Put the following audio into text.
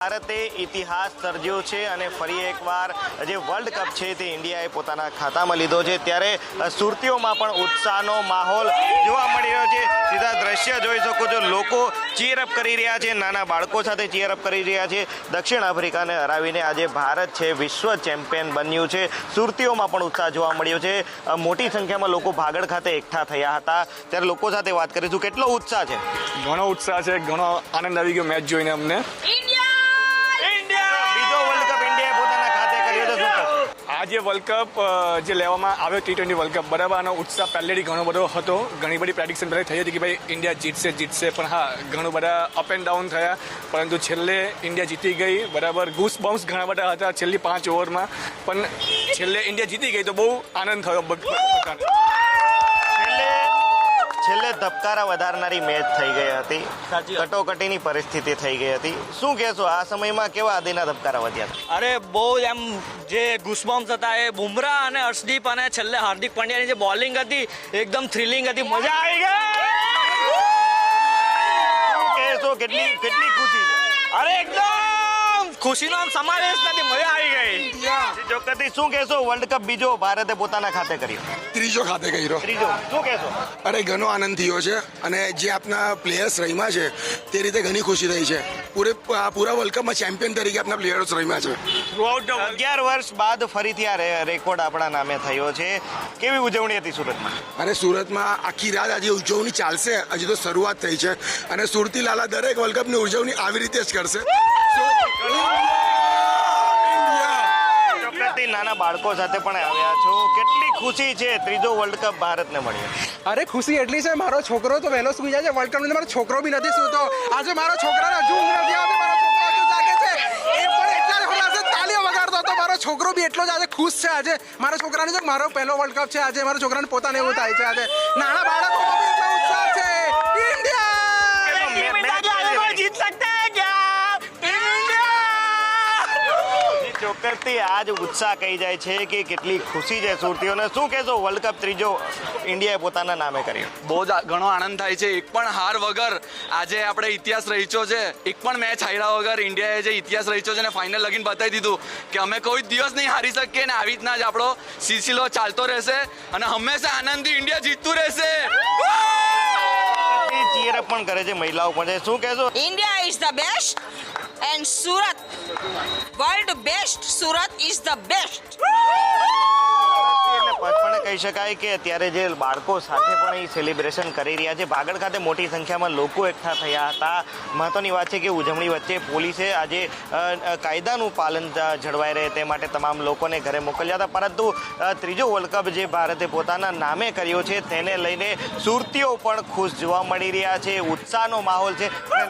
ભારતે ઇતિહાસ સર્જ્યો છે અને ફરી એકવાર જે વર્લ્ડ કપ છે તે ઇન્ડિયાએ પોતાના ખાતામાં લીધો છે ત્યારે સુરતીઓમાં પણ ઉત્સાહનો માહોલ જોવા મળી રહ્યો છે। સીધા દ્રશ્ય જોઈ શકો છો, લોકો ચીયરઅપ કરી રહ્યા છે, નાના બાળકો સાથે ચીયરઅપ કરી રહ્યા છે। દક્ષિણ આફ્રિકાને હરાવીને આજે ભારત છે વિશ્વ ચેમ્પિયન બન્યું છે। સુરતીઓમાં પણ ઉત્સાહ જોવા મળ્યો છે। મોટી સંખ્યામાં લોકો ભાગડ ખાતે એકઠા થયા હતા, ત્યારે લોકો સાથે વાત કરીશું। કેટલો ઉત્સાહ છે? ઘણો ઉત્સાહ છે, ઘણો આનંદ આવી ગયો મેચ જોઈને અમને। આજે વર્લ્ડ કપ જે લેવામાં આવ્યો T20 વર્લ્ડ કપ, બરાબર, આનો ઉત્સાહ પહેલેથી ઘણો બધો હતો। ઘણી બધી પ્રેડિક્શન પહેલાં થઈ હતી કે ભાઈ ઇન્ડિયા જીતશે, પણ હા, ઘણું બધા અપ એન્ડ ડાઉન થયા, પરંતુ છેલ્લે ઇન્ડિયા જીતી ગઈ, બરાબર। ગૂસ બમ્સ ઘણા બધા હતા છેલ્લી 5 ઓવરમાં, પણ છેલ્લે ઇન્ડિયા જીતી ગઈ તો બહુ આનંદ થયો। છેલ્લે ધબકારા વધારનારી મેચ થઈ ગઈ હતી, કટોકટીની પરિસ્થિતિ થઈ ગઈ હતી। શું કહેશો, આ સમયમાં કેવા આદિના ધબકારા વધ્યા? અરે બહુ એમ જે ગુસબમ્સ હતા એ બુમરાહ અને હર્ષદીપ અને છેલ્લે હાર્દિક પંડ્યાની જે બોલિંગ હતી એકદમ થ્રિલિંગ હતી, મજા આવી ગઈ। શું કહેશો, કેટલી ખુશી છે? અરે એકદમ ખુશીનો આમ સમાવેશ નથી, મજા આવી ગઈ। ચોક્કસથી શું કહેશો, વર્લ્ડ કપ બીજો ભારતે પોતાના ખાતે કર્યો, ત્રીજો ખાતે કર્યો। ત્રીજો, શું કહેશો? અરે ઘણો આનંદ થયો છે અને જે આપના પ્લેયર્સ રમ્યા છે તે રીતે ઘણી ખુશી થઈ છે। પૂરા વર્લ્ડ કપમાં ચેમ્પિયન તરીકે આપના પ્લેયર્સ રમ્યા છે। 11 વર્ષ બાદ ફરીથી આ રેકોર્ડ આપણા નામે થયો છે। કેવી ઉજવણી હતી સુરતમાં? અને સુરતમાં આખી રાત આજે ઉજવણી ચાલશે, હજી તો શરૂઆત થઈ છે અને સુરતી લાલા દરેક વર્લ્ડ કપની ઉજવણી આવી રીતે જ કરશે। નાના બાળકો સાથે પણ આવ્યા છો, કેટલી ખુશી છે ત્રીજો વર્લ્ડ કપ ભારતને મળ્યો? અરે ખુશી એટલી છે, મારો છોકરો તો વહેલો સુઈ જાય છે વર્લ્ડ કપની, મારો છોકરો બી નથી સૂતો। આજે મારો છોકરાને હજુ ઊંઘ નથી આવતી, મારો છોકરો હજુ જાગે છે, એ પણ એટલા જ ખુલાસે તાળીઓ વગાડતો હતો। મારો છોકરો બી એટલો જ આજે ખુશ છે। આજે મારા છોકરાને જો મારો પહેલો વર્લ્ડ કપ છે, આજે મારા છોકરાને પોતાને એવું થાય છે। આજે નાના બાળકોમાં બી એટલો ઉત્સાહ છે। ઇન્ડિયા જીત સકતા હે ક્યા? ચોક્કસથી આજ ઉત્સાહ કહી જાય છે કે કેટલી ખુશી છે સુરતીઓને। શું કહેશો, વર્લ્ડ કપ ત્રીજો ઇન્ડિયાએ પોતાના નામે કર્યો? બહુ જ ઘણો આનંદ થાય છે। એક પણ હાર વગર આજે આપણે ઇતિહાસ રચ્યો છે, એક પણ મેચ હાર્યા વગર ઇન્ડિયાએ જે ઇતિહાસ રચ્યો છે ને ફાઇનલ લગીને બતાવી દીધું કે અમે કોઈ દિવસ નહીં હારી શકીએ ને આવી રીતના જ આપણો સિલસિલો ચાલતો રહેશે અને હંમેશા આનંદથી ઇન્ડિયા જીતતું રહેશે। ચીયરઅપ પણ કરે છે, મહિલાઓ પણ છે। શું કહેશો? India is the best and Surat, world best, Surat is the best. એટલે પચપણે કહી શકાય કે અત્યારે જે બાળકો સાથે પણ એ સેલિબ્રેશન કરી રહ્યા છે। ભાગડ ખાતે મોટી સંખ્યામાં લોકો એકઠા થયા હતા। મહત્વની વાત છે કે ઉજવણી વચ્ચે પોલીસે આજે કાયદાનું પાલન જળવાઈ રહે તે માટે તમામ લોકોને ઘરે મોકલ્યા હતા, પરંતુ ત્રીજો વર્લ્ડ કપ જે ભારતે પોતાના નામે કર્યો છે તેને લઈને સુરતીઓ પણ ખુશ જોવા મળી રહ્યા છે, ઉત્સાહનો માહોલ છે।